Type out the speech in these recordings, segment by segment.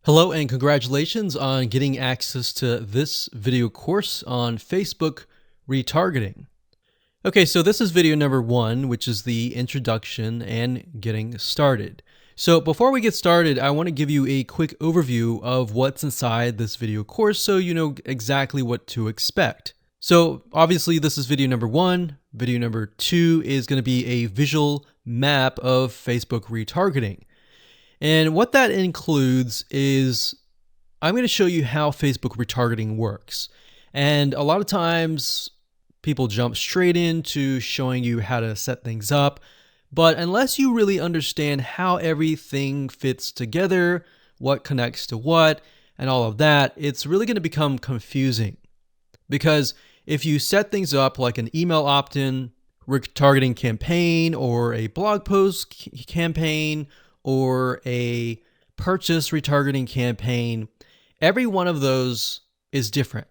Hello and congratulations on getting access to this video course on Facebook retargeting. Okay, so this is video number 1, which is the introduction and getting started. So before we get started, I want to give you a quick overview of what's inside this video course so you know exactly what to expect. So obviously this is video number 1. Video number 2 is going to be a visual map of Facebook retargeting. And what that includes is I'm going to show you how Facebook retargeting works. And a lot of times people jump straight into showing you how to set things up. But unless you really understand how everything fits together, what connects to what, and all of that, it's really going to become confusing. Because if you set things up like an email opt-in retargeting campaign or a blog post campaign, or a purchase retargeting campaign, every one of those is different.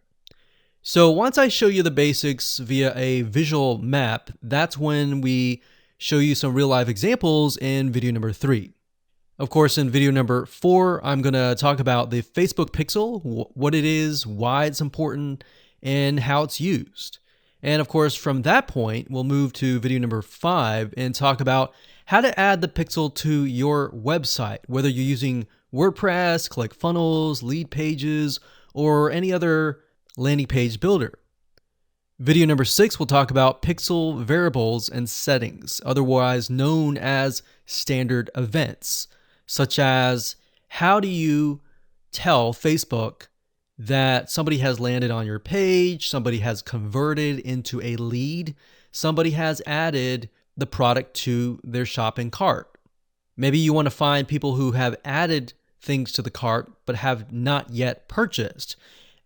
So once I show you the basics via a visual map, that's when we show you some real life examples in video number 3. Of course, in video number 4, I'm going to talk about the Facebook pixel, what it is, why it's important, and how it's used. And of course, from that point, we'll move to video number 5 and talk about how to add the pixel to your website, whether you're using WordPress, ClickFunnels, Lead Pages, or any other landing page builder. Video number 6 will talk about pixel variables and settings, otherwise known as standard events, such as how do you tell Facebook that somebody has landed on your page, somebody has converted into a lead, somebody has added the product to their shopping cart. Maybe you want to find people who have added things to the cart but have not yet purchased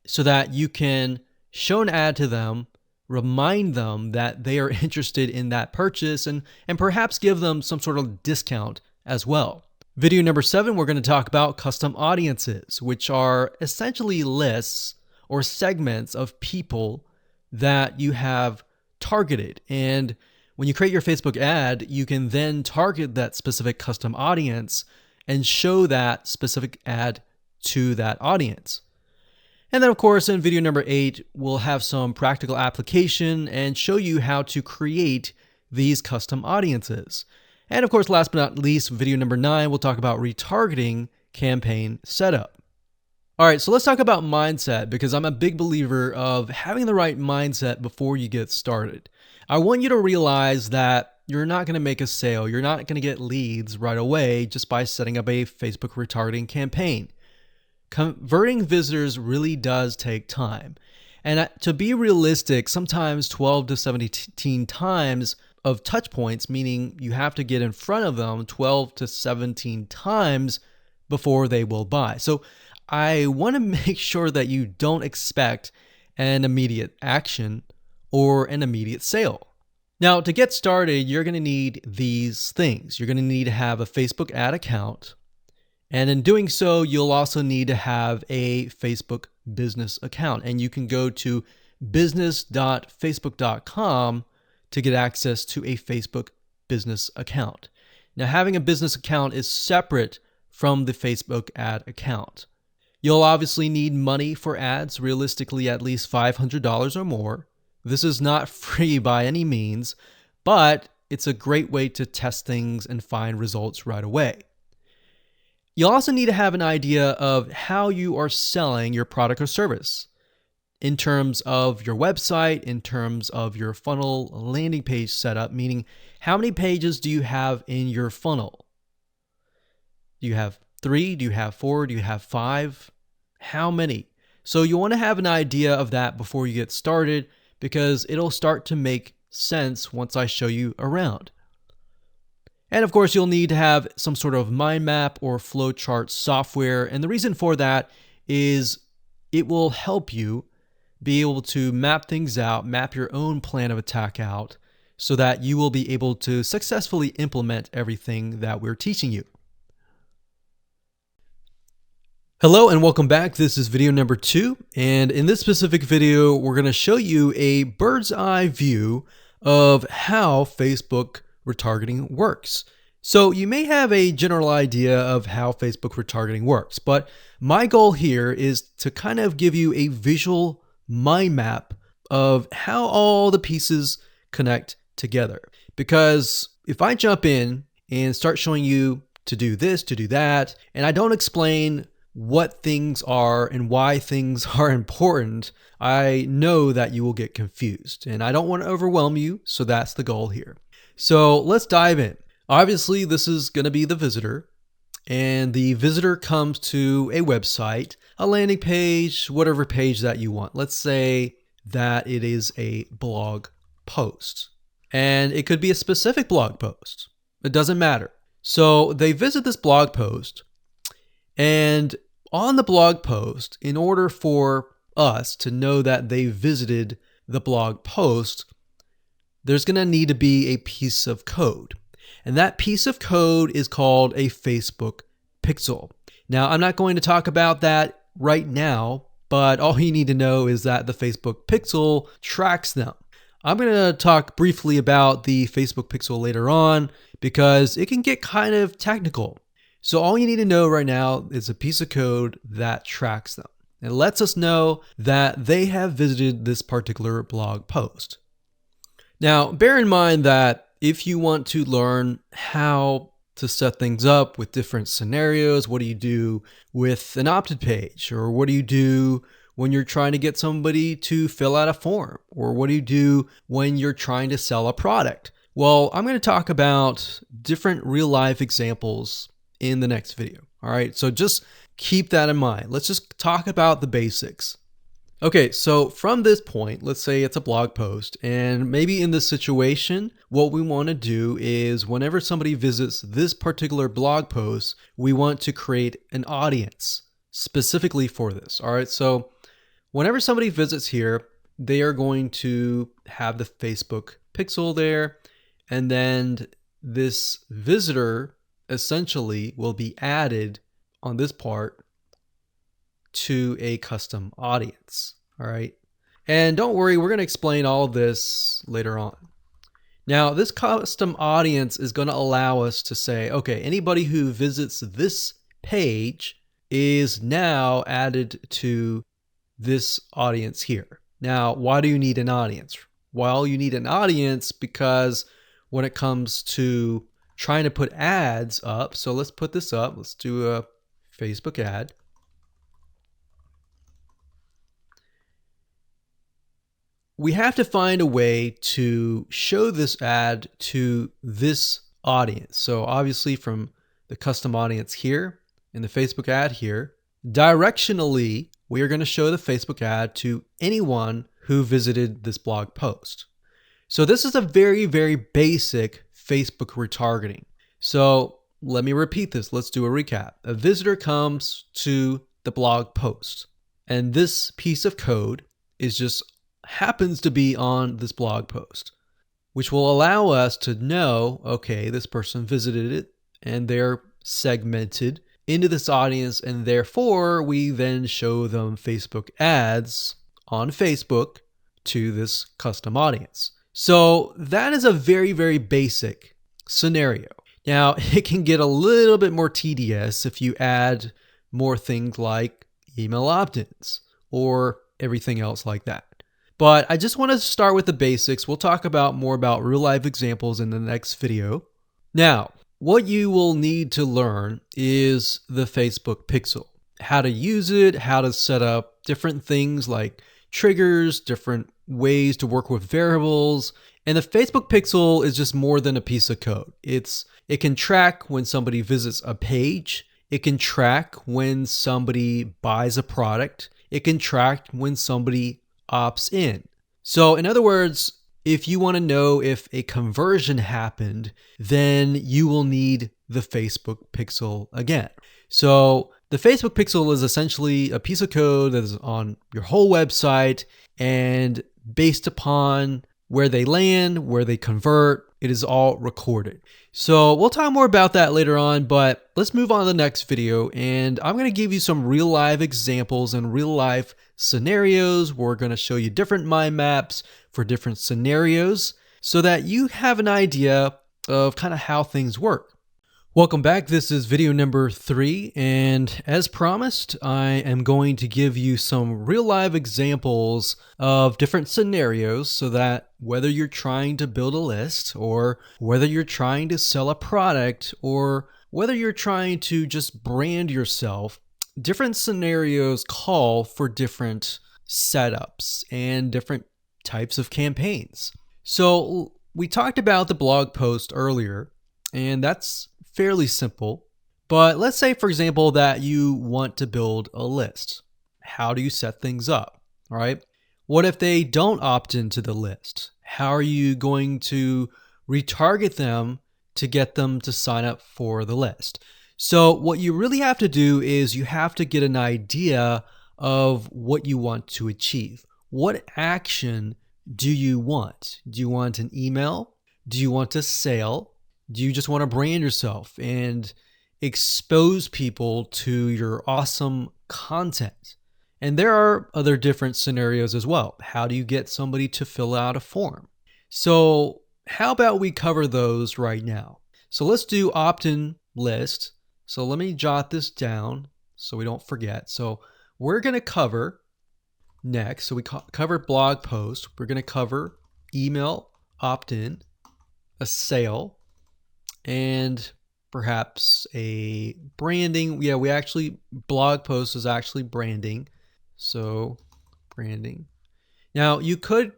so that you can show an ad to them, remind them that they are interested in that purchase, and perhaps give them some sort of discount as well. Video number 7, we're going to talk about custom audiences, which are essentially lists or segments of people that you have targeted. And when you create your Facebook ad, you can then target that specific custom audience and show that specific ad to that audience. And then of course, in video number 8, we'll have some practical application and show you how to create these custom audiences. And of course, last but not least, video number 9, we'll talk about retargeting campaign setup. All right, so let's talk about mindset, because I'm a big believer of having the right mindset before you get started. I want you to realize that you're not going to make a sale. You're not going to get leads right away just by setting up a Facebook retargeting campaign. Converting visitors really does take time. And to be realistic, sometimes 12 to 17 times of touch points, meaning you have to get in front of them 12 to 17 times before they will buy. So I want to make sure that you don't expect an immediate action or an immediate sale. Now, to get started, you're going to need these things. You're going to need to have a Facebook ad account. And in doing so, you'll also need to have a Facebook business account. And you can go to business.facebook.com to get access to a Facebook business account. Now, having a business account is separate from the Facebook ad account. You'll obviously need money for ads, realistically at least $500 or more. This is not free by any means, but it's a great way to test things and find results right away. You'll also need to have an idea of how you are selling your product or service in terms of your website, in terms of your funnel landing page setup, meaning how many pages do you have in your funnel? Do you have 3? Do you have 4? Do you have 5? How many? So you want to have an idea of that before you get started, because it'll start to make sense once I show you around. And of course, you'll need to have some sort of mind map or flowchart software. And the reason for that is it will help you be able to map things out, map your own plan of attack out, so that you will be able to successfully implement everything that we're teaching you. Hello and welcome back. This is video number 2. And in this specific video, we're going to show you a bird's eye view of how Facebook retargeting works. So you may have a general idea of how Facebook retargeting works, but my goal here is to kind of give you a visual mind map of how all the pieces connect together. Because if I jump in and start showing you to do this, to do that, and I don't explain what things are and why things are important, I know that you will get confused, and I don't want to overwhelm you, so that's the goal here. So let's dive in. Obviously, this is going to be the visitor, and the visitor comes to a website, a landing page, whatever page that you want. Let's say that it is a blog post, and it could be a specific blog post. It doesn't matter. So they visit this blog post, and on the blog post, in order for us to know that they visited the blog post, there's going to need to be a piece of code. And that piece of code is called a Facebook pixel. Now, I'm not going to talk about that right now, but all you need to know is that the Facebook pixel tracks them. I'm going to talk briefly about the Facebook pixel later on because it can get kind of technical. So all you need to know right now is a piece of code that tracks them. It lets us know that they have visited this particular blog post. Now, bear in mind that if you want to learn how to set things up with different scenarios, what do you do with an opt-in page? Or what do you do when you're trying to get somebody to fill out a form? Or what do you do when you're trying to sell a product? Well, I'm going to talk about different real-life examples in the next video. All right, so just keep that in mind. Let's just talk about the basics. Okay, so from this point, let's say it's a blog post, and maybe in this situation, what we want to do is whenever somebody visits this particular blog post, we want to create an audience specifically for this. All right, so whenever somebody visits here, they are going to have the Facebook pixel there, and then this visitor essentially will be added on this part to a custom audience. All right. And don't worry, we're going to explain all of this later on. Now, this custom audience is going to allow us to say, okay, anybody who visits this page is now added to this audience here. Now, why do you need an audience? Well, you need an audience because when it comes to trying to put ads up, so let's put this up. Let's do a Facebook ad. We have to find a way to show this ad to this audience. So obviously from the custom audience here in the Facebook ad here, directionally, we are going to show the Facebook ad to anyone who visited this blog post. So this is a very, very basic Facebook retargeting. So let me repeat this. Let's do a recap. A visitor comes to the blog post, and this piece of code is just happens to be on this blog post, which will allow us to know, okay, this person visited it and they're segmented into this audience, and therefore we then show them Facebook ads on Facebook to this custom audience. So that is a very, very basic scenario. Now, it can get a little bit more tedious if you add more things like email opt-ins or everything else like that. But I just want to start with the basics. We'll talk about more about real life examples in the next video. Now, what you will need to learn is the Facebook pixel, how to use it, how to set up different things like triggers, different ways to work with variables. And the Facebook pixel is just more than a piece of code. It can track when somebody visits a page. It can track when somebody buys a product. It can track when somebody opts in. So in other words, if you want to know if a conversion happened, then you will need the Facebook pixel again. So the Facebook pixel is essentially a piece of code that is on your whole website, and based upon where they land, where they convert, it is all recorded. So we'll talk more about that later on, but let's move on to the next video, and I'm going to give you some real life examples and real life scenarios. We're going to show you different mind maps for different scenarios so that you have an idea of kind of how things work. Welcome back. This is video number 3, and as promised, I am going to give you some real live examples of different scenarios so that whether you're trying to build a list, or whether you're trying to sell a product, or whether you're trying to just brand yourself, different scenarios call for different setups and different types of campaigns. So we talked about the blog post earlier, and that's fairly simple. But let's say, for example, that you want to build a list. How do you set things up? All right. What if they don't opt into the list? How are you going to retarget them to get them to sign up for the list? So what you really have to do is you have to get an idea of what you want to achieve. What action do you want? Do you want an email? Do you want a sale? Do you just want to brand yourself and expose people to your awesome content? And there are other different scenarios as well. How do you get somebody to fill out a form? So how about we cover those right now? So let's do opt-in list. So let me jot this down so we don't forget. So we're going to cover next. So we covered blog post. We're going to cover email opt-in, a sale, and perhaps a branding. Yeah, we actually, blog post is actually branding. So branding. Now you could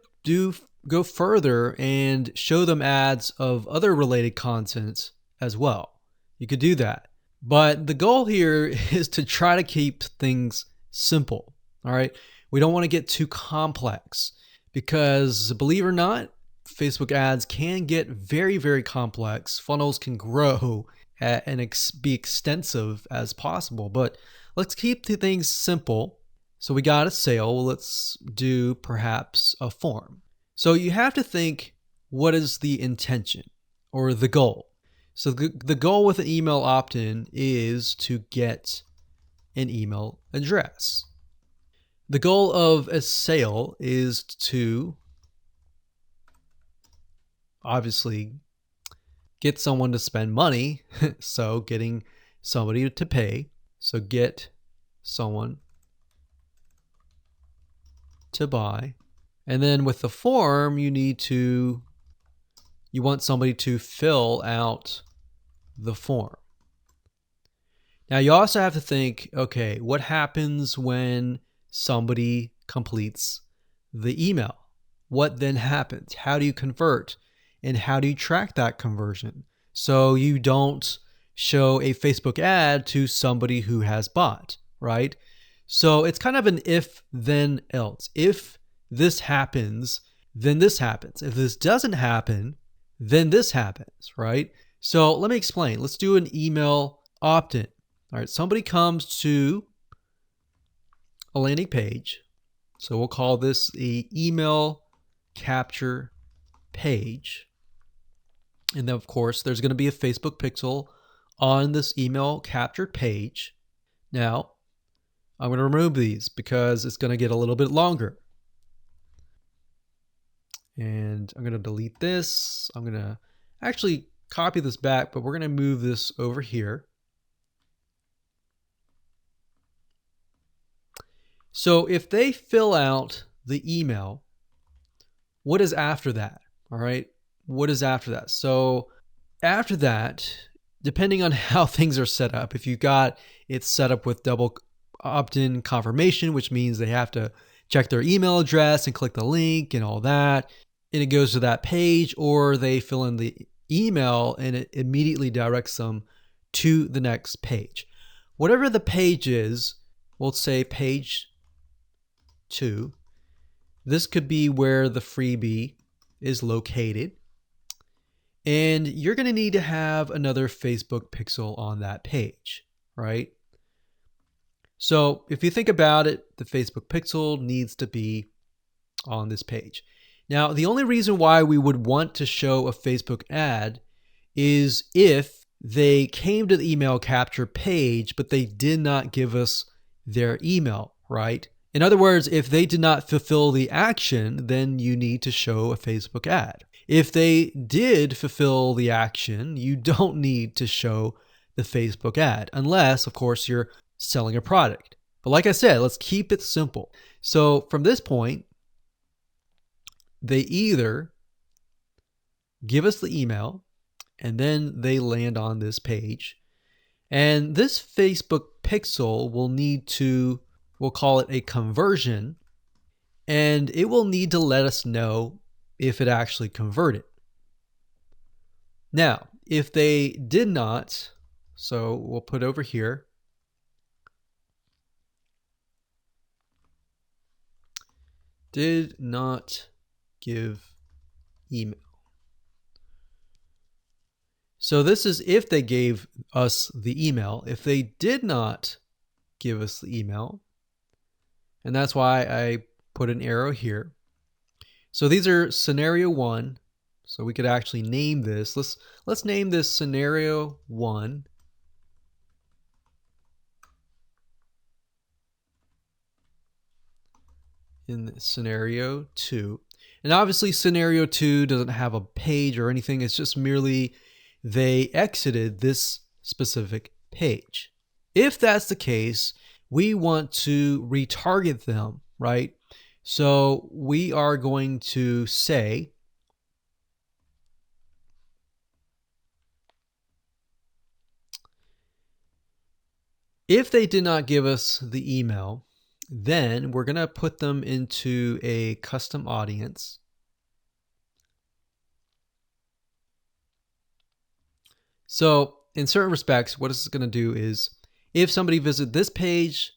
go further and show them ads of other related content as well. You could do that. But the goal here is to try to keep things simple. All right. We don't want to get too complex, because believe it or not, Facebook ads can get very, very complex. Funnels can grow and be extensive as possible, but let's keep the things simple. So we got a sale. Well, let's do perhaps a form. So you have to think, what is the intention or the goal? So the goal with an email opt-in is to get an email address. The goal of a sale is to obviously get someone to spend money. So getting somebody to pay. So get someone to buy. And then with the form, you want somebody to fill out the form. Now you also have to think, okay, what happens when somebody completes the email? What then happens? How do you convert? And how do you track that conversion so you don't show a Facebook ad to somebody who has bought, right? So it's kind of an if, then, else. If this happens, then this happens. If this doesn't happen, then this happens, right? So let me explain. Let's do an email opt-in. All right, somebody comes to a landing page. So we'll call this the email capture page. And then, of course, there's going to be a Facebook pixel on this email captured page. Now, I'm going to remove these because it's going to get a little bit longer. And I'm going to delete this. I'm going to actually copy this back, but we're going to move this over here. So if they fill out the email, what is after that? All right. What is after that? So after that, depending on how things are set up, if you got it set up with double opt-in confirmation, which means they have to check their email address and click the link and all that, and it goes to that page, or they fill in the email and it immediately directs them to the next page. Whatever the page is, we'll say page 2. This could be where the freebie is located. And you're going to need to have another Facebook pixel on that page, right? So if you think about it, the Facebook pixel needs to be on this page. Now, the only reason why we would want to show a Facebook ad is if they came to the email capture page, but they did not give us their email, right? In other words, if they did not fulfill the action, then you need to show a Facebook ad. If they did fulfill the action, you don't need to show the Facebook ad, unless, of course, you're selling a product. But like I said, let's keep it simple. So from this point, they either give us the email and then they land on this page. And this Facebook pixel will need to, we'll call it a conversion, and it will need to let us know if it actually converted. Now, if they did not, so we'll put over here, did not give email. So this is if they gave us the email. If they did not give us the email, and that's why I put an arrow here. So these are scenario 1. So we could actually name this. Let's name this scenario 1. In scenario 2. And obviously scenario 2 doesn't have a page or anything. It's just merely they exited this specific page. If that's the case, we want to retarget them, right? So we are going to say, if they did not give us the email, then we're going to put them into a custom audience. So in certain respects, what it's going to do is if somebody visited this page,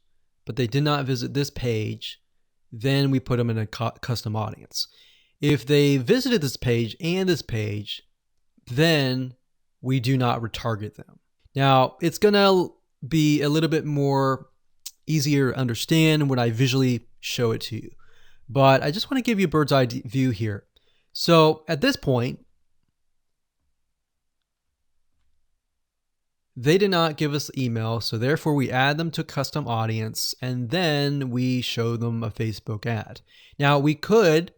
but they did not visit this page, then we put them in a custom audience. If they visited this page and this page, then we do not retarget them. Now, it's going to be a little bit more easier to understand when I visually show it to you, but I just want to give you a bird's eye view here. So at this point, they did not give us the email, so therefore we add them to custom audience, and then we show them a Facebook ad. Now we could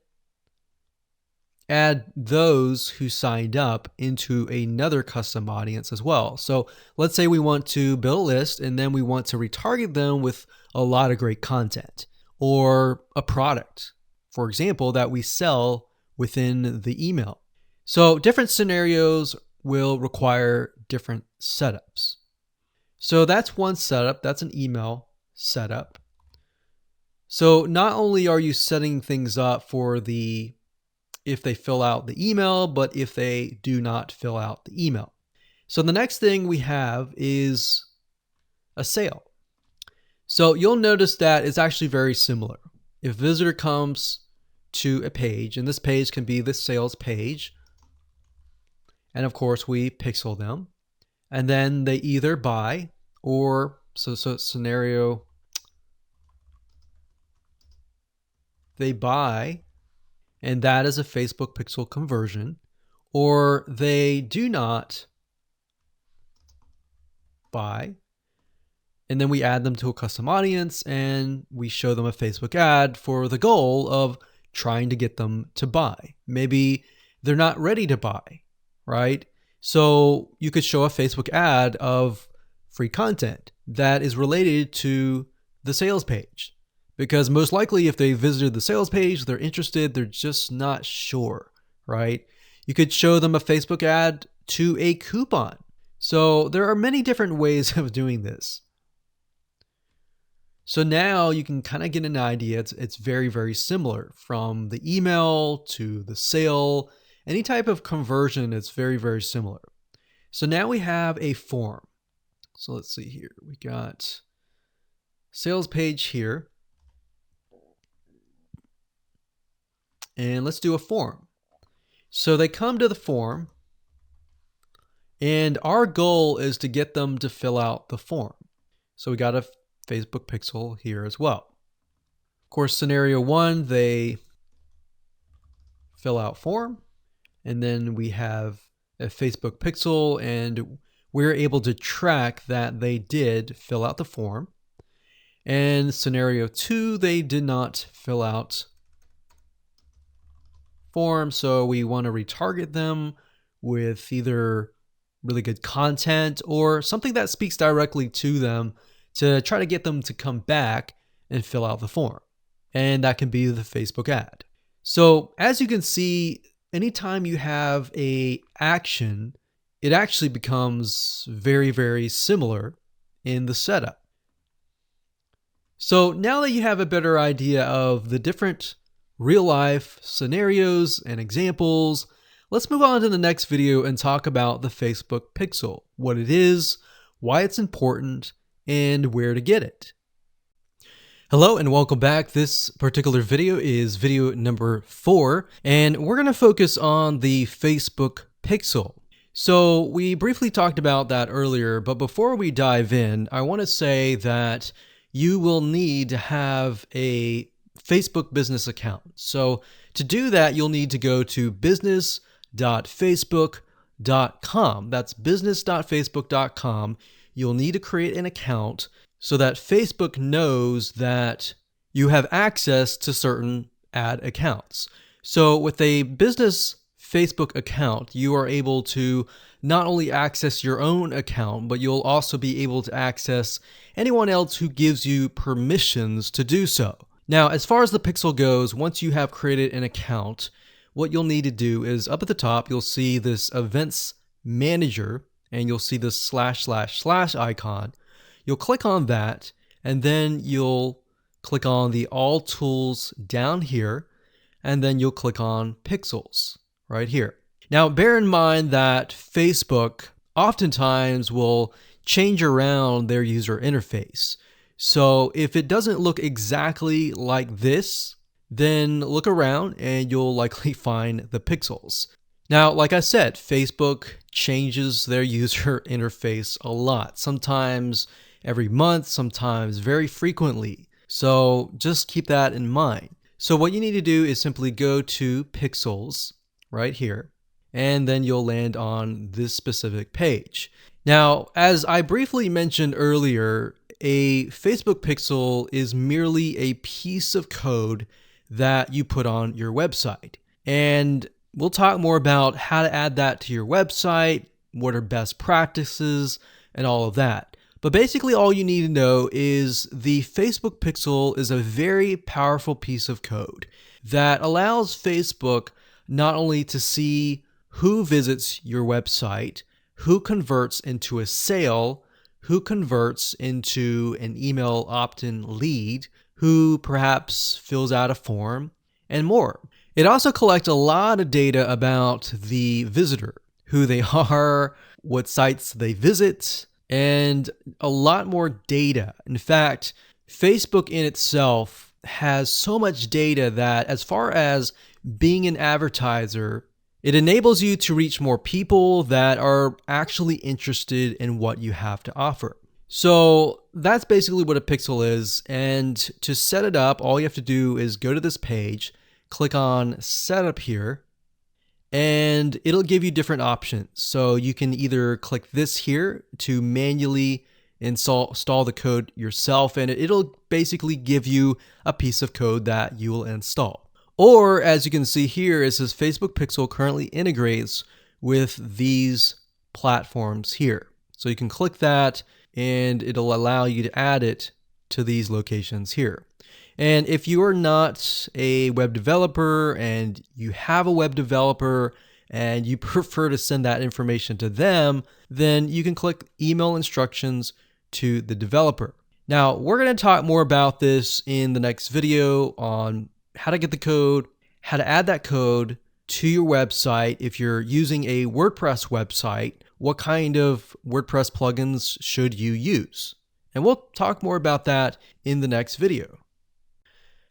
add those who signed up into another custom audience as well. So let's say we want to build a list and then we want to retarget them with a lot of great content or a product, for example, that we sell within the email. So different scenarios will require different setups. So that's one setup. That's an email setup. So not only are you setting things up for if they fill out the email, but if they do not fill out the email. So the next thing we have is a sale. So you'll notice that it's actually very similar. If a visitor comes to a page, and this page can be the sales page, and of course we pixel them, and then they either buy or, so scenario, they buy, and that is a Facebook pixel conversion, or they do not buy, and then we add them to a custom audience and we show them a Facebook ad for the goal of trying to get them to buy. Maybe they're not ready to buy, right? So you could show a Facebook ad of free content that is related to the sales page. Because most likely if they visited the sales page, they're interested, they're just not sure, right? You could show them a Facebook ad to a coupon. So there are many different ways of doing this. So now you can kind of get an idea. It's very, very similar from the email to the sale. Any type of conversion, it's very, very similar. So now we have a form. So let's see here. We got sales page here. And let's do a form. So they come to the form, and our goal is to get them to fill out the form. So we got a Facebook pixel here as well. Of course, scenario 1, they fill out form, and then we have a Facebook pixel, and we're able to track that they did fill out the form. And scenario 2, they did not fill out form, so we want to retarget them with either really good content or something that speaks directly to them to try to get them to come back and fill out the form. And that can be the Facebook ad. So as you can see, anytime you have a action, it actually becomes very, very similar in the setup. So now that you have a better idea of the different real life scenarios and examples, let's move on to the next video and talk about the Facebook Pixel, what it is, why it's important, and where to get it. Hello and welcome back. This particular video is video number 4, and we're going to focus on the Facebook Pixel. So we briefly talked about that earlier, but before we dive in, I want to say that you will need to have a Facebook business account. So to do that, you'll need to go to business.facebook.com. That's business.facebook.com. You'll need to create an account so that Facebook knows that you have access to certain ad accounts. So with a business Facebook account, you are able to not only access your own account, but you'll also be able to access anyone else who gives you permissions to do so. Now, as far as the Pixel goes, once you have created an account, what you'll need to do is up at the top, you'll see this Events Manager, and you'll see this / icon. You'll click on that, and then you'll click on the All Tools down here, and then you'll click on Pixels right here. Now, bear in mind that Facebook oftentimes will change around their user interface. So if it doesn't look exactly like this, then look around and you'll likely find the pixels. Now, like I said, Facebook changes their user interface a lot, sometimes every month, sometimes very frequently. So just keep that in mind. So what you need to do is simply go to Pixels right here, and then you'll land on this specific page. Now, as I briefly mentioned earlier, a Facebook pixel is merely a piece of code that you put on your website. And we'll talk more about how to add that to your website, what are best practices, and all of that. But basically all you need to know is the Facebook pixel is a very powerful piece of code that allows Facebook not only to see who visits your website, who converts into a sale, who converts into an email opt-in lead, who perhaps fills out a form, and more. It also collects a lot of data about the visitor, who they are, what sites they visit, and a lot more data. In fact, Facebook in itself has so much data that as far as being an advertiser, it enables you to reach more people that are actually interested in what you have to offer. So that's basically what a pixel is. And to set it up, all you have to do is go to this page, click on Setup here, and it'll give you different options. So you can either click this here to manually install the code yourself, and it'll basically give you a piece of code that you will install. Or as you can see here, it says Facebook Pixel currently integrates with these platforms here. So you can click that and it'll allow you to add it to these locations here. And if you are not a web developer and you have a web developer and you prefer to send that information to them, then you can click email instructions to the developer. Now, we're going to talk more about this in the next video on how to get the code, how to add that code to your website. If you're using a WordPress website, what kind of WordPress plugins should you use? And we'll talk more about that in the next video.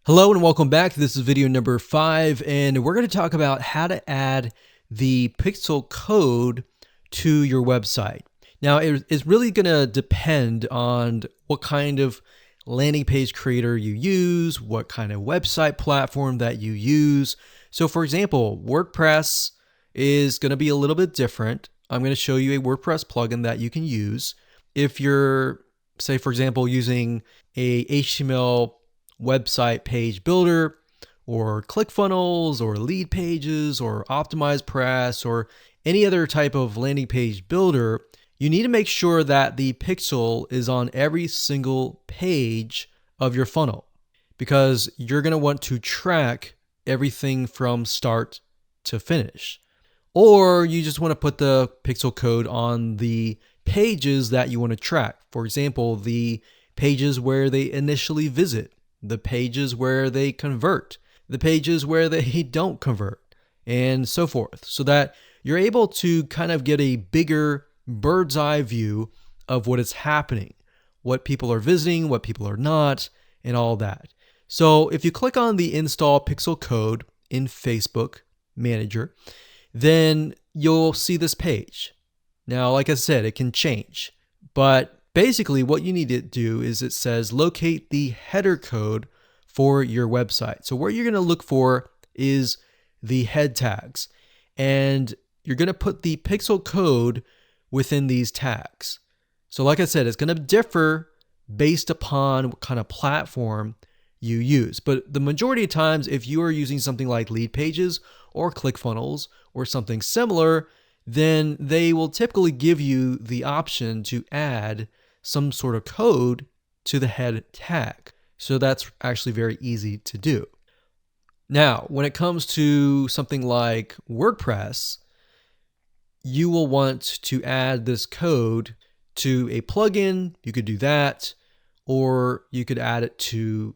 Hello and welcome back. This is video number 5, and we're going to talk about how to add the pixel code to your website. Now, it's really going to depend on what kind of landing page creator you use, what kind of website platform that you use. So for example, WordPress is going to be a little bit different. I'm going to show you a WordPress plugin that you can use. If you're, say for example, using a HTML website page builder or ClickFunnels or Lead Pages or OptimizePress or any other type of landing page builder, you need to make sure that the pixel is on every single page of your funnel, because you're going to want to track everything from start to finish. Or you just want to put the pixel code on the pages that you want to track. For example, the pages where they initially visit, the pages where they convert, the pages where they don't convert, and so forth, so that you're able to kind of get a bigger bird's eye view of what is happening, what people are visiting, what people are not, and all that. So if you click on the install pixel code in Facebook Manager, then you'll see this page. Now, like I said, it can change, but basically what you need to do is it says locate the header code for your website. So what you're going to look for is the head tags, and you're going to put the pixel code within these tags. So like I said, it's going to differ based upon what kind of platform you use. But the majority of times, if you are using something like Lead Pages or ClickFunnels or something similar, then they will typically give you the option to add some sort of code to the head tag. So that's actually very easy to do. Now, when it comes to something like WordPress, you will want to add this code to a plugin. You could do that, or you could add it to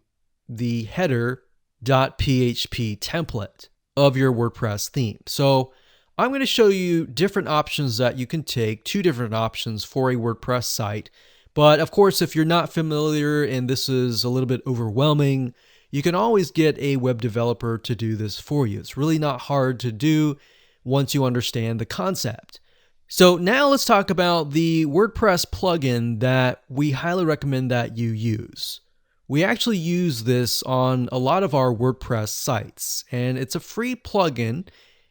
the header.php template of your WordPress theme. So I'm going to show you different options that you can take, 2 different options for a WordPress site. But of course, if you're not familiar and this is a little bit overwhelming, you can always get a web developer to do this for you. It's really not hard to do once you understand the concept. So now let's talk about the WordPress plugin that we highly recommend that you use. We actually use this on a lot of our WordPress sites, and it's a free plugin.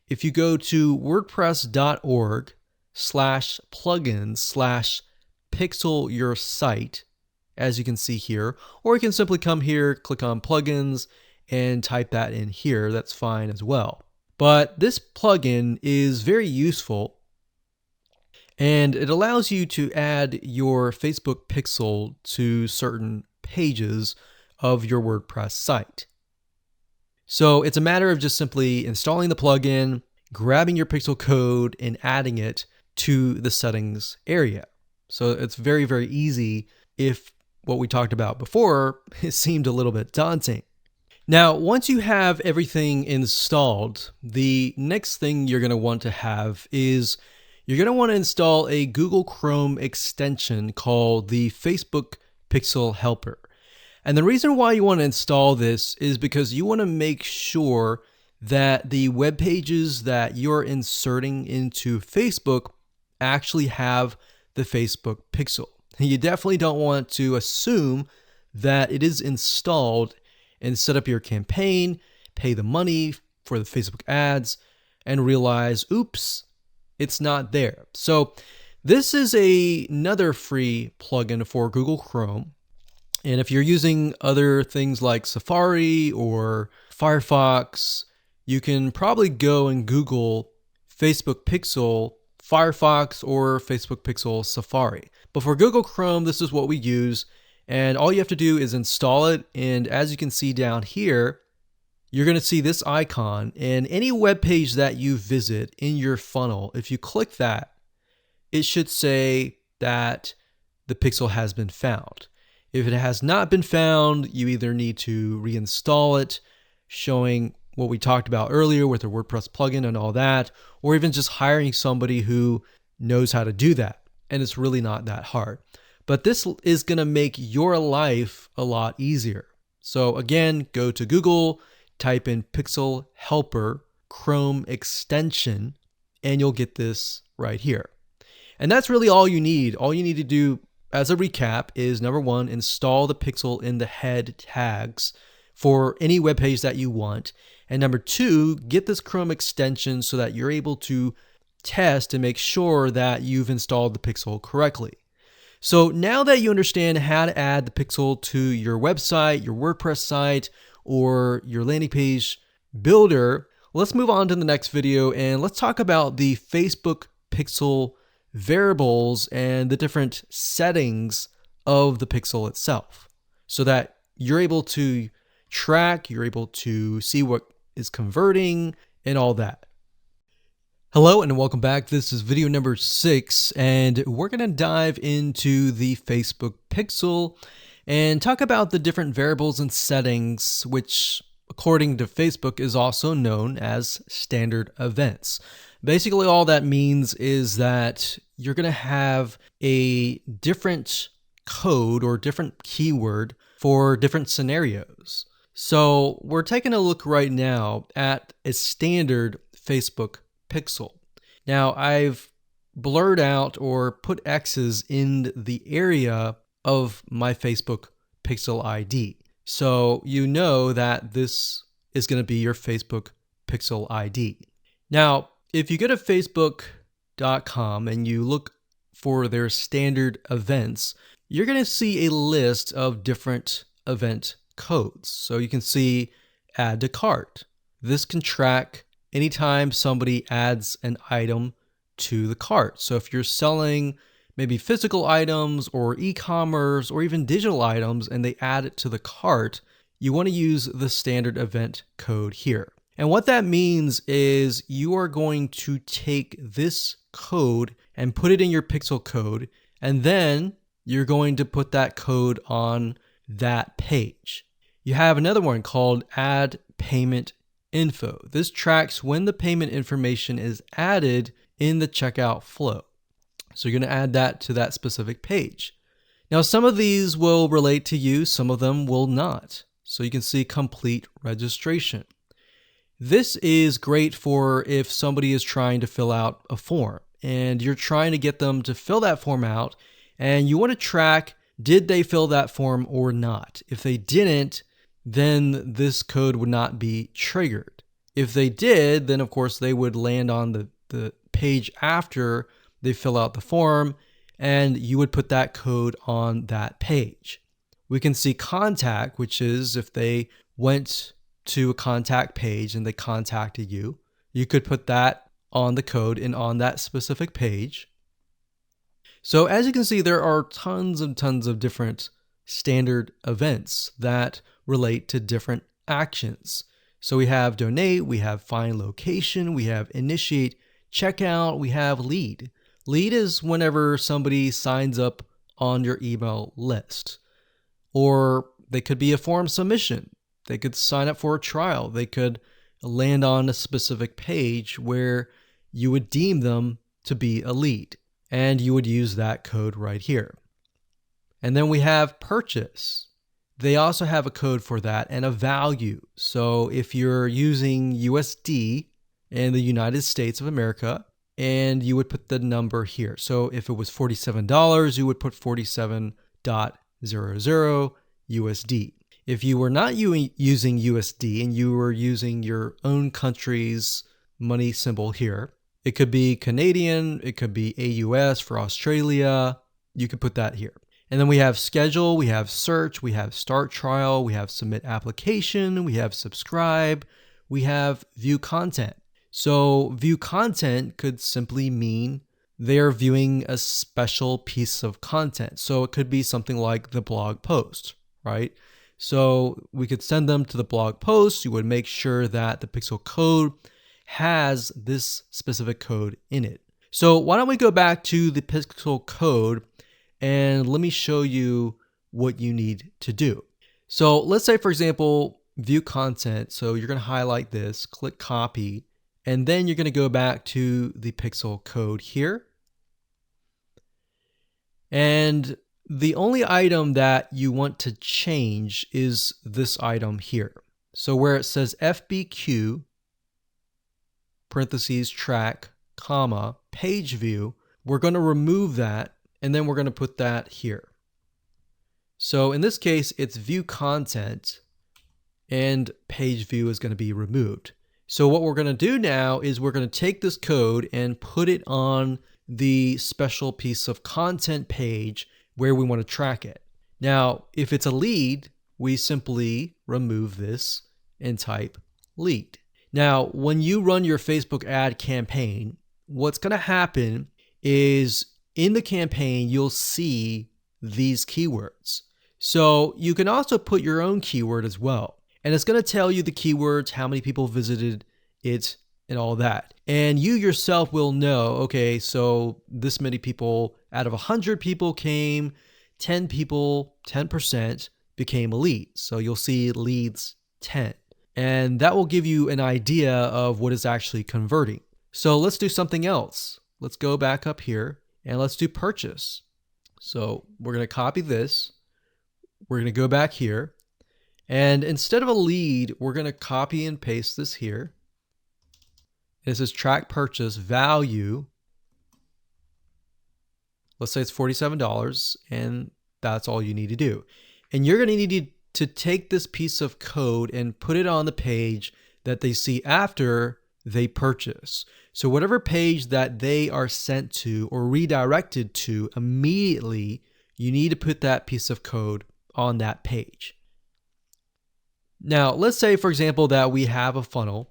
If you go to wordpress.org/plugins/pixel your site, as you can see here, or you can simply come here, click on plugins, and type that in here. That's fine as well. But this plugin is very useful, and it allows you to add your Facebook pixel to certain pages of your WordPress site. So it's a matter of just simply installing the plugin, grabbing your pixel code, and adding it to the settings area. So it's very, very easy if what we talked about before it seemed a little bit daunting. Now, once you have everything installed, the next thing you're going to want to have is you're going to want to install a Google Chrome extension called the Facebook Pixel Helper. And the reason why you want to install this is because you want to make sure that the web pages that you're inserting into Facebook actually have the Facebook pixel. You definitely don't want to assume that it is installed and set up your campaign, pay the money for the Facebook ads, and realize, oops, it's not there. So this is another free plugin for Google Chrome. And if you're using other things like Safari or Firefox, you can probably go and Google Facebook Pixel Firefox or Facebook Pixel Safari. But for Google Chrome, this is what we use. And all you have to do is install it. And as you can see down here, you're going to see this icon. And any web page that you visit in your funnel, if you click that, it should say that the pixel has been found. If it has not been found, you either need to reinstall it, showing what we talked about earlier with the WordPress plugin and all that, or even just hiring somebody who knows how to do that. And it's really not that hard. But this is going to make your life a lot easier. So again, go to Google, type in Pixel Helper Chrome extension, and you'll get this right here. And that's really all you need. All you need to do as a recap is, number 1, install the pixel in the head tags for any web page that you want. And number 2, get this Chrome extension so that you're able to test and make sure that you've installed the pixel correctly. So now that you understand how to add the pixel to your website, your WordPress site, or your landing page builder, Let's move on to the next video and let's talk about the Facebook pixel variables and the different settings of the pixel itself so that you're able to track, you're able to see what is converting and all that. Hello and welcome back. This is video number 6 and we're going to dive into the Facebook pixel and talk about the different variables and settings, which according to Facebook is also known as standard events. Basically, all that means is that you're going to have a different code or different keyword for different scenarios. So we're taking a look right now at a standard Facebook pixel. Now I've blurred out or put X's in the area of my Facebook pixel ID. So you know that this is going to be your Facebook pixel ID. Now, if you go to facebook.com and you look for their standard events, you're going to see a list of different event codes. So you can see add to cart. This can track anytime somebody adds an item to the cart. So if you're selling maybe physical items or e-commerce or even digital items and they add it to the cart, you want to use the standard event code here. And what that means is you are going to take this code and put it in your pixel code, and then you're going to put that code on that page. You have another one called add payment info. This tracks when the payment information is added in the checkout flow. So you're going to add that to that specific page. Now, some of these will relate to you, some of them will not. So you can see complete registration. This is great for if somebody is trying to fill out a form and you're trying to get them to fill that form out and you want to track, did they fill that form or not? If they didn't, then this code would not be triggered. If they did, then of course they would land on the page after they fill out the form, and you would put that code on that page. We can see contact, which is if they went to a contact page and they contacted you, you could put that on the code and on that specific page. So as you can see, there are tons and tons of different standard events that relate to different actions. So we have donate, we have find location, we have initiate checkout, we have lead. Lead is whenever somebody signs up on your email list. Or they could be a form submission. They could sign up for a trial. They could land on a specific page where you would deem them to be a lead. And you would use that code right here. And then we have purchase. They also have a code for that and a value. So if you're using USD in the United States of America, and you would put the number here. So if it was $47, you would put 47.00 USD. If you were not using USD and you were using your own country's money symbol here, it could be Canadian, it could be AUS for Australia, you could put that here. And then we have schedule, we have search, we have start trial, we have submit application, we have subscribe, we have view content. So view content could simply mean they're viewing a special piece of content. So it could be something like the blog post, right? So we could send them to the blog post. You would make sure that the pixel code has this specific code in it. So why don't we go back to the pixel code and let me show you what you need to do. So let's say, for example, view content. So you're going to highlight this, click copy, and then you're going to go back to the pixel code here. And the only item that you want to change is this item here. So where it says FBQ, parentheses, track, comma, page view, we're going to remove that and then we're going to put that here. So in this case, it's view content and page view is going to be removed. So what we're going to do now is we're going to take this code and put it on the special piece of content page where we want to track it. Now, if it's a lead, we simply remove this and type lead. Now, when you run your Facebook ad campaign, what's going to happen is in the campaign, you'll see these keywords. So you can also put your own keyword as well. And it's going to tell you the keywords, how many people visited it, and all that. And you yourself will know, okay, so this many people out of 100 people came, 10 people, 10% became a lead. So you'll see leads 10. And that will give you an idea of what is actually converting. So let's do something else. Let's go back up here and let's do purchase. So we're going to copy this. We're going to go back here. And instead of a lead, we're going to copy and paste this here. This is track purchase value. Let's say it's $47, and that's all you need to do. And you're going to need to take this piece of code and put it on the page that they see after they purchase. So whatever page that they are sent to or redirected to immediately, you need to put that piece of code on that page. Now, let's say, for example, that we have a funnel.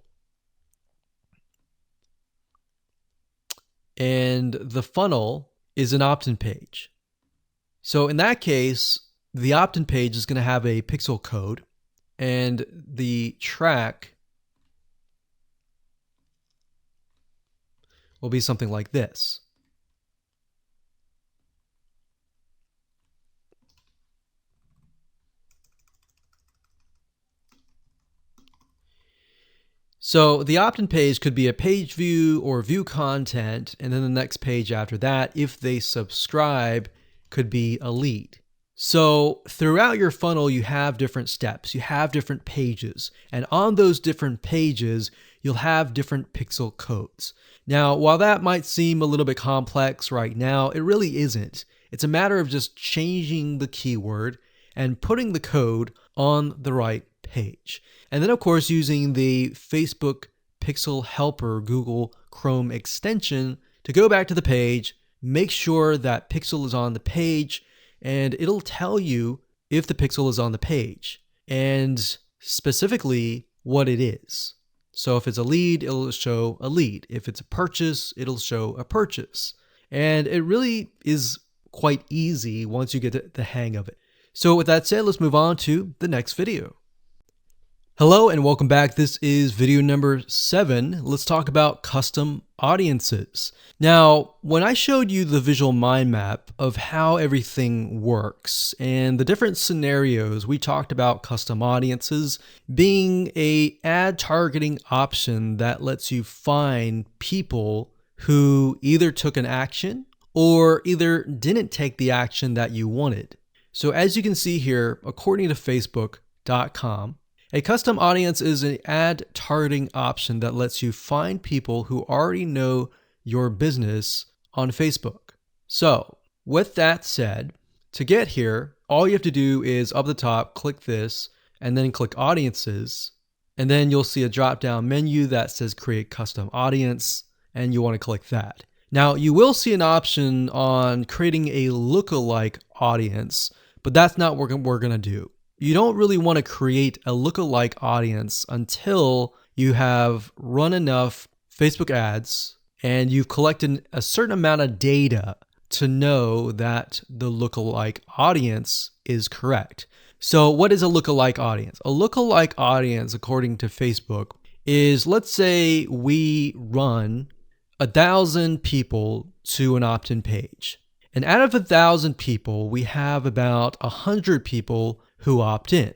And the funnel is an opt-in page. So in that case, the opt-in page is going to have a pixel code, and the track will be something like this. So the opt-in page could be a page view or view content, and then the next page after that, if they subscribe, could be a lead. So throughout your funnel, you have different steps, you have different pages, and on those different pages, you'll have different pixel codes. Now, while that might seem a little bit complex right now, it really isn't. It's a matter of just changing the keyword and putting the code on the right page. And then, of course, using the Facebook Pixel Helper Google Chrome extension to go back to the page, make sure that pixel is on the page, and it'll tell you if the pixel is on the page and specifically what it is. So if it's a lead, it'll show a lead. If it's a purchase, it'll show a purchase. And it really is quite easy once you get the hang of it. So with that said, let's move on to the next video. Hello and welcome back. This is video number 7. Let's talk about custom audiences. Now, when I showed you the visual mind map of how everything works and the different scenarios, we talked about custom audiences being an ad targeting option that lets you find people who either took an action or either didn't take the action that you wanted. So as you can see here, according to Facebook.com, a custom audience is an ad targeting option that lets you find people who already know your business on Facebook. So with that said, to get here, all you have to do is up the top, click this, and then click audiences. And then you'll see a drop-down menu that says create custom audience, and you want to click that. Now you will see an option on creating a lookalike audience, but that's not what we're going to do. You don't really want to create a lookalike audience until you have run enough Facebook ads and you've collected a certain amount of data to know that the lookalike audience is correct. So what is a lookalike audience? A lookalike audience, according to Facebook, is, let's say we run 1,000 people to an opt-in page. And out of 1,000 people, we have about 100 people who opt in.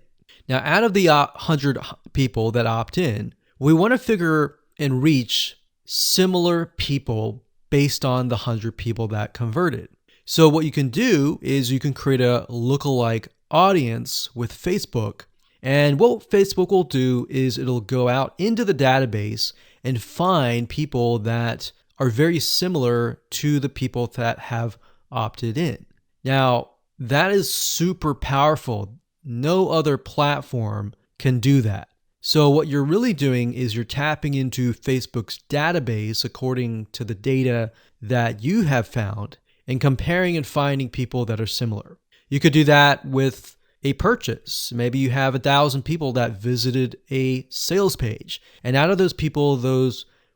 Now, out of the 100 people that opt in, we want to figure and reach similar people based on the 100 people that converted. So what you can do is you can create a lookalike audience with Facebook. And what Facebook will do is it'll go out into the database and find people that are very similar to the people that have opted in. Now, that is super powerful. No other platform can do that. So what you're really doing is you're tapping into Facebook's database according to the data that you have found and comparing and finding people that are similar. You could do that with a purchase. Maybe you have 1,000 people that visited a sales page. And out of those people,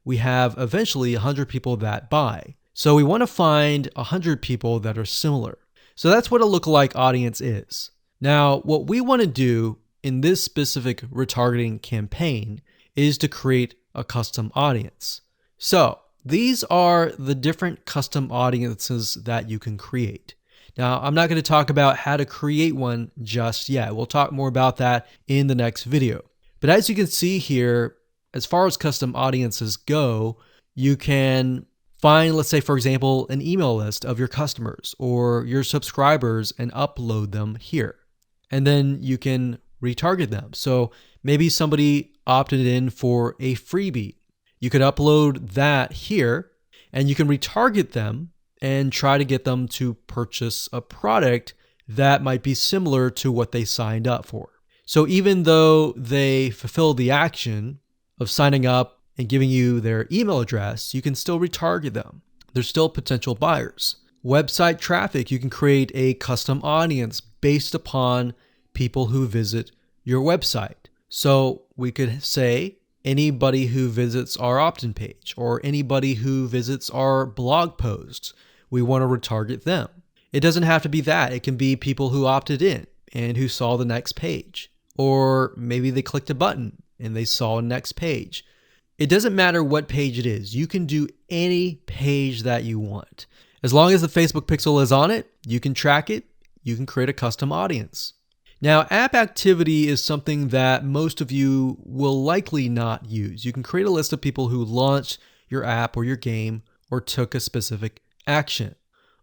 we have eventually 100 people that buy. So we want to find 100 people that are similar. So that's what a lookalike audience is. Now, what we want to do in this specific retargeting campaign is to create a custom audience. So these are the different custom audiences that you can create. Now, I'm not going to talk about how to create one just yet. We'll talk more about that in the next video. But as you can see here, as far as custom audiences go, you can find, let's say, for example, an email list of your customers or your subscribers and upload them here. And then you can retarget them. So maybe somebody opted in for a freebie. You could upload that here and you can retarget them and try to get them to purchase a product that might be similar to what they signed up for. So even though they fulfill the action of signing up and giving you their email address, you can still retarget them. They're still potential buyers. Website traffic, you can create a custom audience based upon people who visit your website. So we could say anybody who visits our opt-in page or anybody who visits our blog posts, we want to retarget them. It doesn't have to be that. It can be people who opted in and who saw the next page. Or maybe they clicked a button and they saw a next page. It doesn't matter what page it is. You can do any page that you want. As long as the Facebook pixel is on it, you can track it, you can create a custom audience. Now, app activity is something that most of you will likely not use. You can create a list of people who launched your app or your game or took a specific action.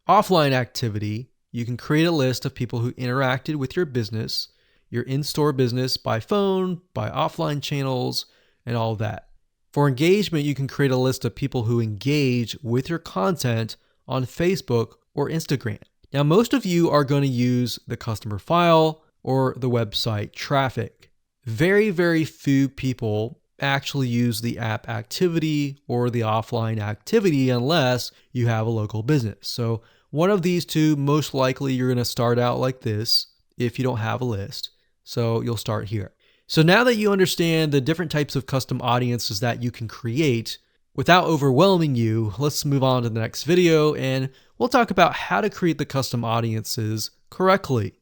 Offline activity, you can create a list of people who interacted with your business, your in-store business by phone, by offline channels, and all that. For engagement, you can create a list of people who engage with your content on Facebook or Instagram. Now, most of you are going to use the customer file or the website traffic. Very, very few people actually use the app activity or the offline activity unless you have a local business. So one of these two, most likely you're going to start out like this if you don't have a list. So you'll start here. So now that you understand the different types of custom audiences that you can create, without overwhelming you, let's move on to the next video and we'll talk about how to create the custom audiences correctly.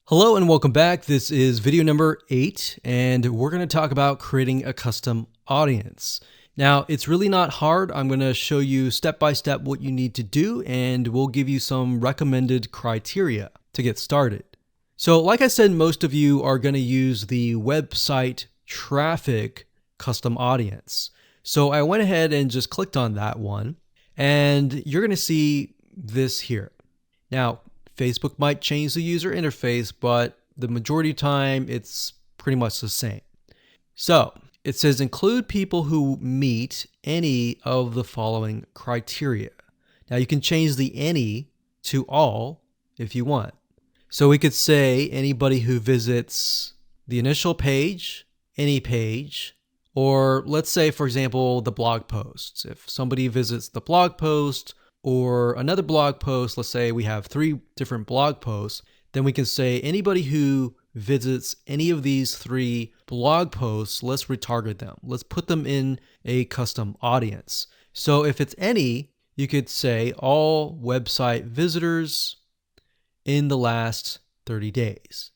Hello and welcome back. This is video number 8 and we're going to talk about creating a custom audience. Now, it's really not hard. I'm going to show you step by step what you need to do and we'll give you some recommended criteria to get started. So like I said, most of you are going to use the website traffic custom audience. So I went ahead and just clicked on that one and you're going to see this here. Now, Facebook might change the user interface, but the majority of the time it's pretty much the same. So it says include people who meet any of the following criteria. Now you can change the any to all if you want. So we could say anybody who visits the initial page, any page, or let's say, for example, the blog posts. If somebody visits the blog post or another blog post, let's say we have 3 different blog posts, then we can say anybody who visits any of these 3 blog posts, let's retarget them. Let's put them in a custom audience. So if it's any, you could say all website visitors in the last 30 days.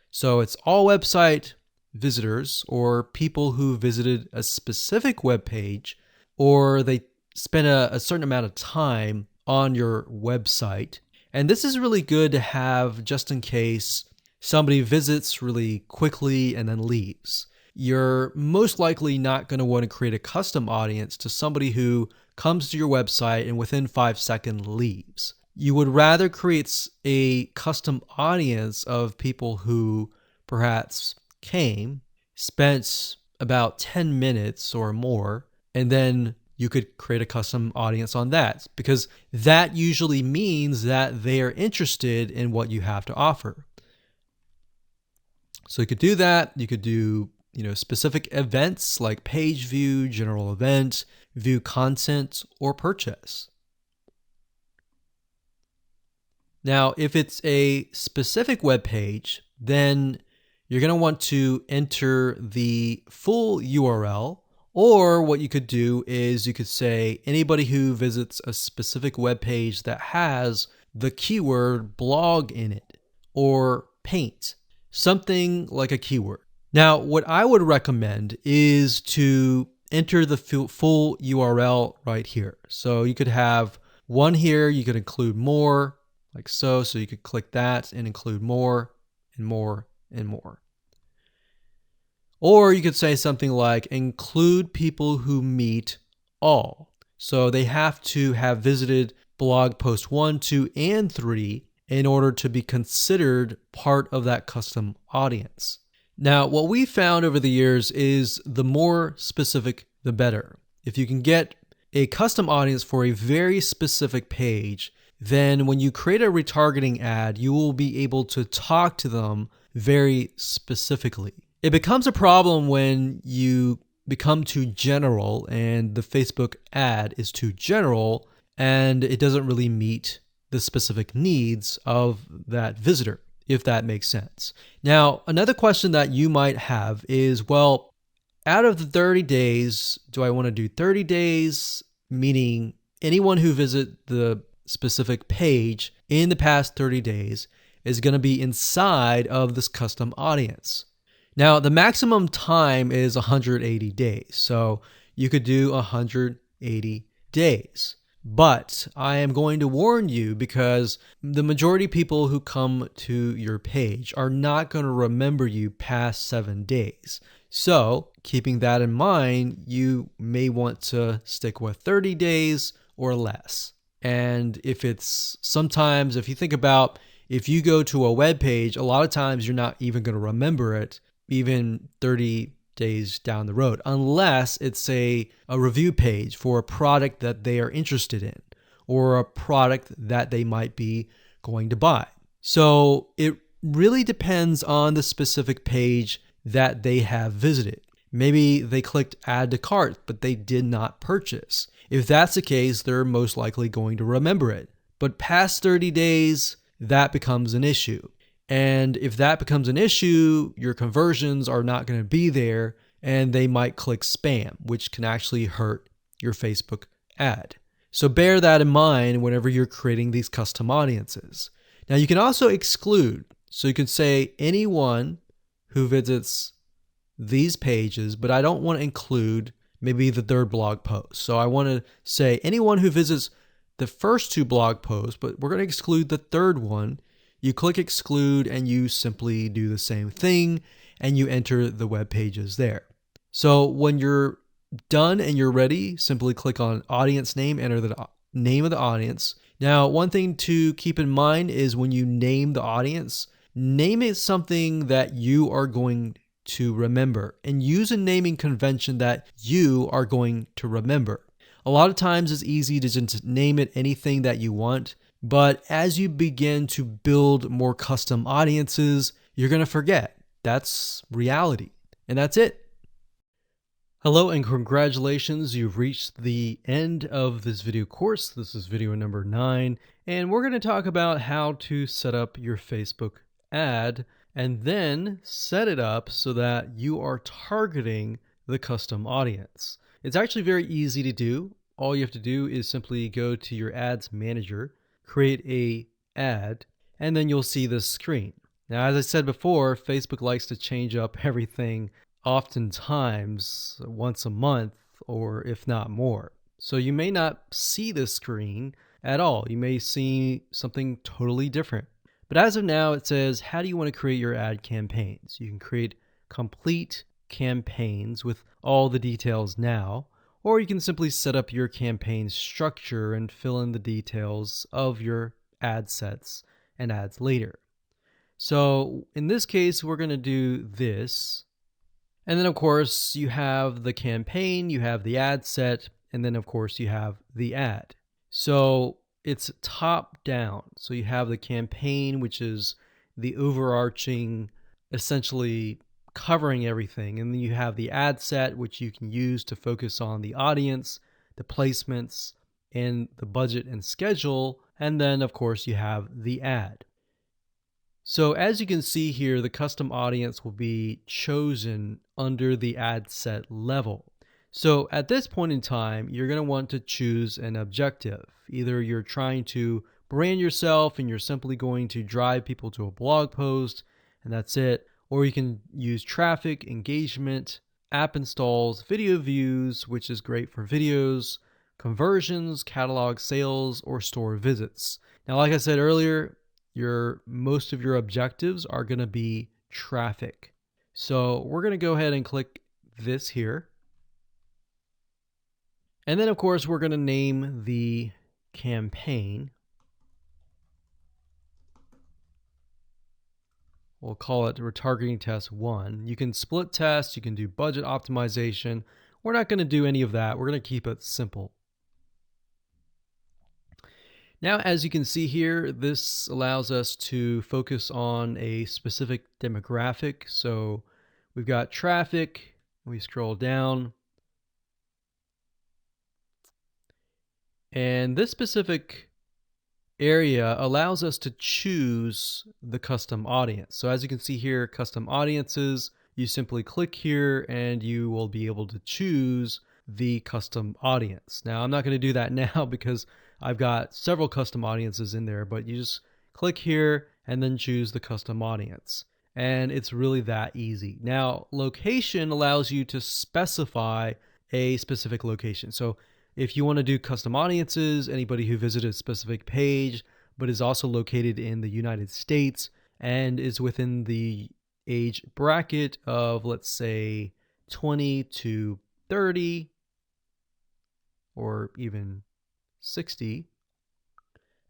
So it's all website visitors or people who visited a specific web page or they spend a certain amount of time on your website. And this is really good to have just in case somebody visits really quickly and then leaves. You're most likely not going to want to create a custom audience to somebody who comes to your website and within 5 seconds leaves. You would rather create a custom audience of people who perhaps came, spent about 10 minutes or more, and then you could create a custom audience on that because that usually means that they are interested in what you have to offer. So you could do that. You could do, specific events like page view, general event, view content, or purchase. Now, if it's a specific web page, then you're going to want to enter the full URL, or what you could do is you could say anybody who visits a specific web page that has the keyword blog in it or paint, something like a keyword. Now, what I would recommend is to enter the full URL right here. So you could have one here, you could include more, like so. So you could click that and include more and more and more. Or you could say something like include people who meet all. So they have to have visited blog post 1, 2, and 3 in order to be considered part of that custom audience. Now, what we found over the years is the more specific, the better. If you can get a custom audience for a very specific page, then when you create a retargeting ad, you will be able to talk to them very specifically. It becomes a problem when you become too general and the Facebook ad is too general and it doesn't really meet the specific needs of that visitor, if that makes sense. Now, another question that you might have is, well, out of the 30 days, do I want to do 30 days, meaning anyone who visits the specific page in the past 30 days is going to be inside of this custom audience? Now, the maximum time is 180 days, so you could do 180 days. But I am going to warn you because the majority of people who come to your page are not going to remember you past 7 days. So, keeping that in mind, you may want to stick with 30 days or less. And if you think about if you go to a web page, a lot of times you're not even going to remember it even 30 days down the road, unless it's a review page for a product that they are interested in or a product that they might be going to buy. So it really depends on the specific page that they have visited. Maybe they clicked add to cart, but they did not purchase. If that's the case, they're most likely going to remember it. But past 30 days, that becomes an issue. And if that becomes an issue, your conversions are not going to be there and they might click spam, which can actually hurt your Facebook ad. So bear that in mind whenever you're creating these custom audiences. Now you can also exclude. So you can say anyone who visits these pages, but I don't want to include maybe the third blog post. So I want to say anyone who visits the first 2 blog posts, but we're going to exclude the third one. You click exclude and you simply do the same thing and you enter the web pages there. So when you're done and you're ready, simply click on audience name, enter the name of the audience. Now, one thing to keep in mind is when you name the audience, name it something that you are going to remember and use a naming convention that you are going to remember. A lot of times it's easy to just name it anything that you want. But as you begin to build more custom audiences, you're going to forget. That's reality. And that's it. Hello and congratulations. You've reached the end of this video course. This is video number 9. And we're going to talk about how to set up your Facebook ad and then set it up so that you are targeting the custom audience. It's actually very easy to do. All you have to do is simply go to your ads manager, create a ad, and then you'll see this screen. Now, as I said before, Facebook likes to change up everything oftentimes once a month or if not more. So you may not see this screen at all. You may see something totally different. But as of now, it says, how do you want to create your ad campaigns? You can create complete campaigns with all the details now, or you can simply set up your campaign structure and fill in the details of your ad sets and ads later. So in this case, we're going to do this. And then of course you have the campaign, you have the ad set, and then of course you have the ad. So it's top down. So you have the campaign, which is the overarching, essentially covering everything. And then you have the ad set, which you can use to focus on the audience, the placements, and the budget and schedule, And then of course you have the ad. So as you can see here, the custom audience will be chosen under the ad set level. So at this point in time, you're going to want to choose an objective. Either you're trying to brand yourself and you're simply going to drive people to a blog post and that's it, or you can use traffic, engagement, app installs, video views, which is great for videos, conversions, catalog sales, or store visits. Now, like I said earlier, most of your objectives are going to be traffic. So we're going to go ahead and click this here. And then of course we're going to name the campaign. We'll call it Retargeting Test 1. You can split test, you can do budget optimization. We're not going to do any of that. We're going to keep it simple. Now, as you can see here, this allows us to focus on a specific demographic. So we've got traffic, we scroll down, and this specific area allows us to choose the custom audience. So as you can see here, custom audiences, you simply click here and you will be able to choose the custom audience. Now, I'm not going to do that now because I've got several custom audiences in there, but you just click here and then choose the custom audience. And it's really that easy. Now, location allows you to specify a specific location. So if you want to do custom audiences, anybody who visited a specific page, but is also located in the United States and is within the age bracket of, let's say, 20 to 30 or even 60,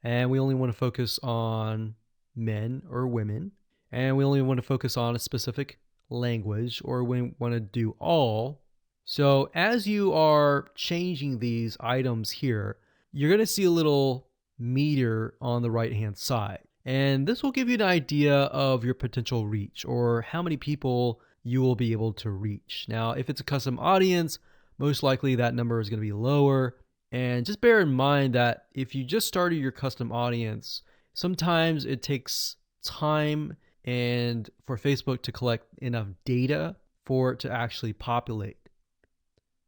and we only want to focus on men or women, and we only want to focus on a specific language, or we want to do all. So as you are changing these items here, you're going to see a little meter on the right hand side. And this will give you an idea of your potential reach or how many people you will be able to reach. Now, if it's a custom audience, most likely that number is going to be lower. And just bear in mind that if you just started your custom audience, sometimes it takes time and for Facebook to collect enough data for it to actually populate.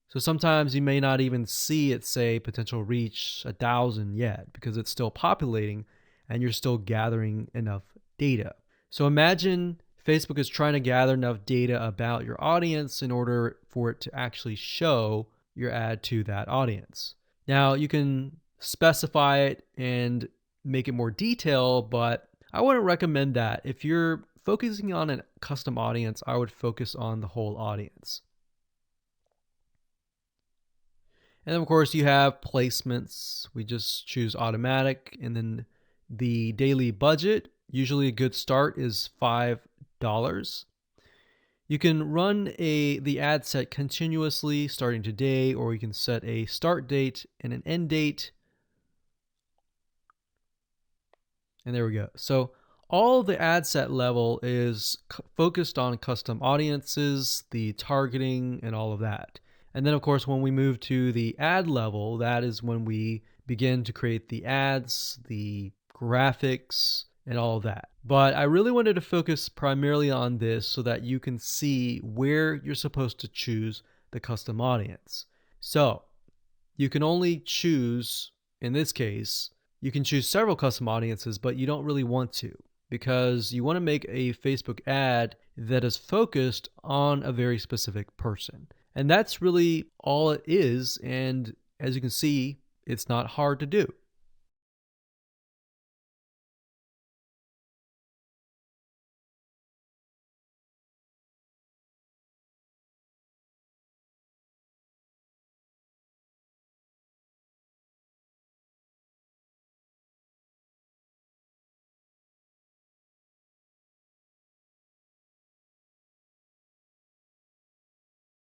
So sometimes you may not even see it say potential reach 1,000 yet because it's still populating and you're still gathering enough data. So imagine Facebook is trying to gather enough data about your audience in order for it to actually show your ad to that audience. Now you can specify it and make it more detailed, but I wouldn't recommend that. If you're focusing on a custom audience, I would focus on the whole audience. And then of course you have placements. We just choose automatic, and then the daily budget, usually a good start is $5. You can run the ad set continuously starting today, or you can set a start date and an end date. And there we go. So all the ad set level is focused on custom audiences, the targeting, and all of that. And then of course, when we move to the ad level, that is when we begin to create the ads, the graphics, and all of that. But I really wanted to focus primarily on this so that you can see where you're supposed to choose the custom audience. So you can only choose, in this case, you can choose several custom audiences, but you don't really want to, because you want to make a Facebook ad that is focused on a very specific person. And that's really all it is. And as you can see, it's not hard to do.